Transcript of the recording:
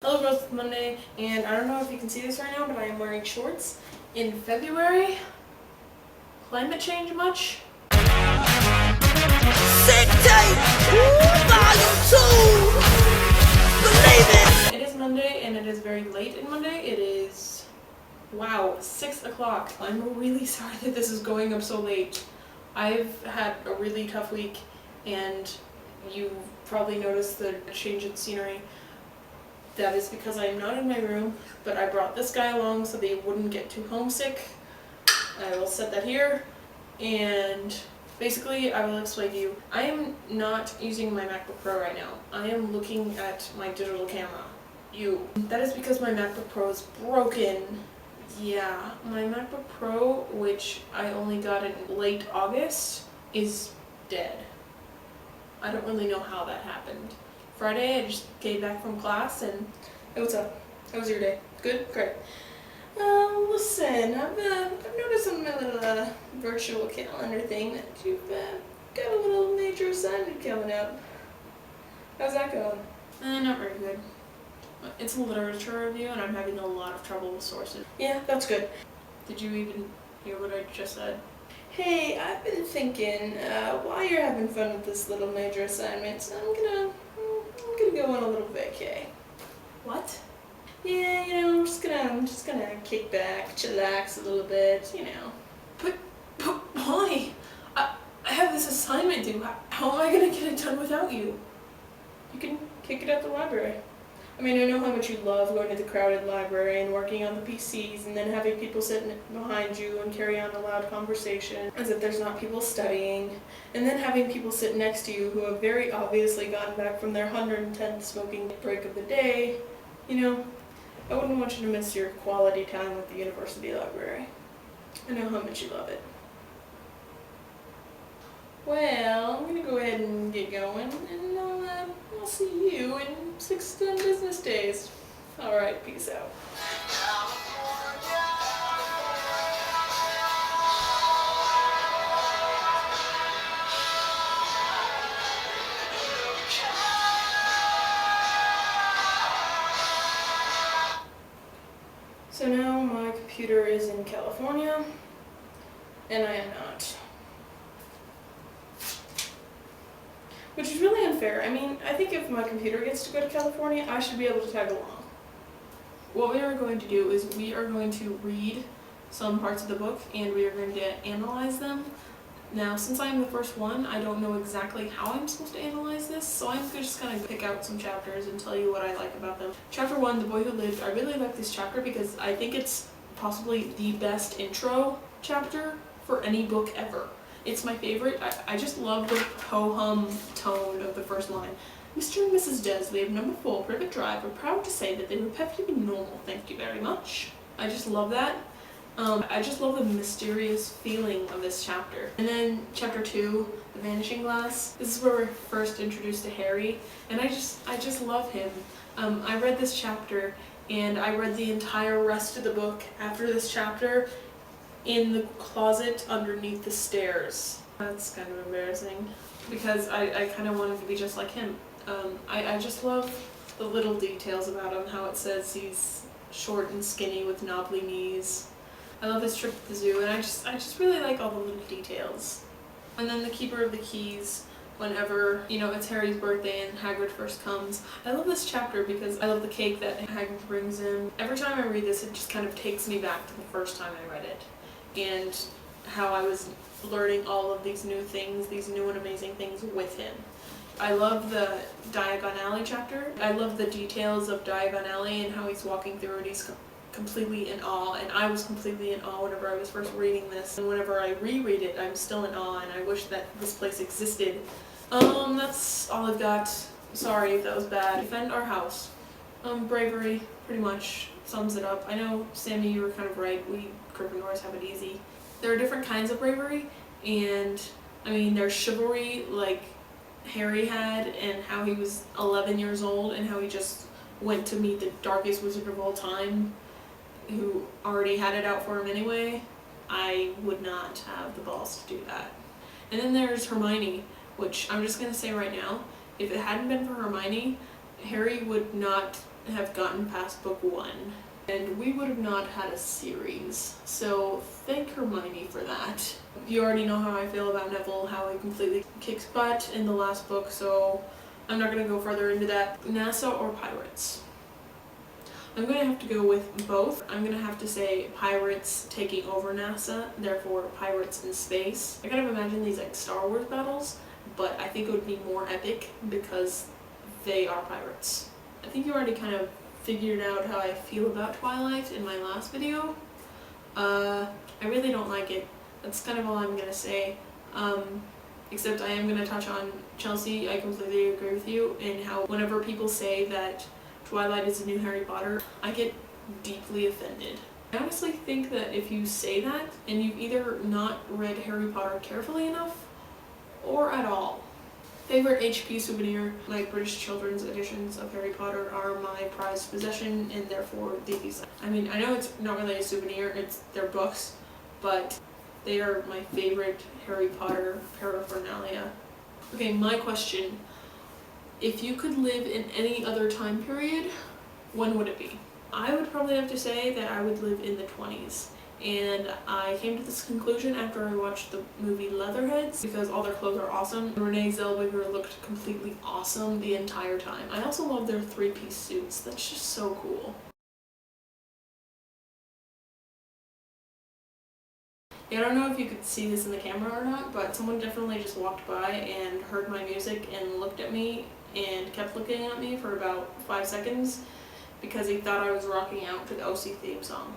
Hello girls, it's Monday, and I don't know if you can see this right now, but I am wearing shorts in February. Climate change much? Sick tape, volume 2, believe it. It is Monday, and it is very late in Monday. It is, wow, 6 o'clock. I'm really sorry that this is going up so late. I've had a really tough week, and you probably noticed the change in scenery. That is because I am not in my room, but I brought this guy along so that he wouldn't get too homesick. I will set that here, and basically I will explain to you. I am not using my MacBook Pro right now. I am looking at my digital camera. That is because my MacBook Pro is broken. Yeah, my MacBook Pro, which I only got in late August, is dead. I don't really know how that happened. Friday, I just came back from class and, hey, what's up? How was your day? Good? Great. Listen, I've noticed on my little virtual calendar thing that you've got a little major assignment coming up. How's that going? Not very good. It's a literature review and I'm having a lot of trouble with sources. Yeah, that's good. Did you even hear what I just said? Hey, I've been thinking, while you're having fun with this little major assignment, I'm gonna go on a little vacay. What? Yeah, I'm just gonna kick back, chillax a little bit, But why? I have this assignment due. How am I gonna get it done without you? You can kick it at the library. I mean, I know how much you love going to the crowded library and working on the PCs and then having people sit behind you and carry on a loud conversation as if there's not people studying, and then having people sit next to you who have very obviously gotten back from their 110th smoking break of the day. I wouldn't want you to miss your quality time with the university library. I know how much you love it. Well, I'm gonna go ahead and get going, and I'll see you in 6 to 10 business days. Alright, peace out. So now my computer is in California, and I am not. Which is really unfair. I mean, I think if my computer gets to go to California, I should be able to tag along. What we are going to do is we are going to read some parts of the book and we are going to analyze them. Now, since I'm the first one, I don't know exactly how I'm supposed to analyze this, so I'm just going to pick out some chapters and tell you what I like about them. Chapter 1, The Boy Who Lived. I really like this chapter because I think it's possibly the best intro chapter for any book ever. It's my favorite. I just love the ho-hum tone of the first line. Mr. and Mrs. Desley of number 4 Privet Drive were proud to say that they were perfectly normal. Thank you very much. I just love that. I just love the mysterious feeling of this chapter. And then chapter 2, The Vanishing Glass. This is where we're first introduced to Harry, and I just love him. I read this chapter, and I read the entire rest of the book after this chapter in the closet underneath the stairs. That's kind of embarrassing because I kind of wanted to be just like him. I just love the little details about him, how it says he's short and skinny with knobbly knees. I love his trip to the zoo, and I just really like all the little details. And then the Keeper of the Keys, whenever, it's Harry's birthday and Hagrid first comes. I love this chapter because I love the cake that Hagrid brings in. Every time I read this, it just kind of takes me back to the first time I read it and how I was learning all of these new things, these new and amazing things with him. I love the Diagon Alley chapter. I love the details of Diagon Alley and how he's walking through it. He's completely in awe, and I was completely in awe whenever I was first reading this. And whenever I reread it, I'm still in awe, and I wish that this place existed. That's all I've got. Sorry if that was bad. Defend our house. Bravery pretty much sums it up. I know, Sammy, you were kind of right. We Gryffindors have it easy. There are different kinds of bravery, and I mean, there's chivalry like Harry had, and how he was 11 years old and how he just went to meet the darkest wizard of all time who already had it out for him anyway. I would not have the balls to do that. And then there's Hermione, which I'm just going to say right now, if it hadn't been for Hermione, Harry would not have gotten past book 1. And we would have not had a series. So thank Hermione for that. You already know how I feel about Neville, how he completely kicks butt in the last book, so I'm not going to go further into that. NASA or pirates? I'm going to have to go with both. I'm going to have to say pirates taking over NASA, therefore pirates in space. I kind of imagine these like Star Wars battles, but I think it would be more epic because they are pirates. I think you already kind of figured out how I feel about Twilight in my last video. I really don't like it. That's kind of all I'm going to say. Except I am going to touch on Chelsea. I completely agree with you in how whenever people say that Twilight is the new Harry Potter, I get deeply offended. I honestly think that if you say that, and you've either not read Harry Potter carefully enough, or at all. Favorite HP souvenir? My British children's editions of Harry Potter are my prized possession, and therefore these. I mean, I know it's not really a souvenir, they're books, but they are my favorite Harry Potter paraphernalia. Okay, my question. If you could live in any other time period, when would it be? I would probably have to say that I would live in the 20s. And I came to this conclusion after I watched the movie Leatherheads because all their clothes are awesome. Renee Zellweger looked completely awesome the entire time. I also love their 3-piece suits. That's just so cool. Yeah, I don't know if you could see this in the camera or not, but someone definitely just walked by and heard my music and looked at me and kept looking at me for about 5 seconds because he thought I was rocking out to the OC theme song.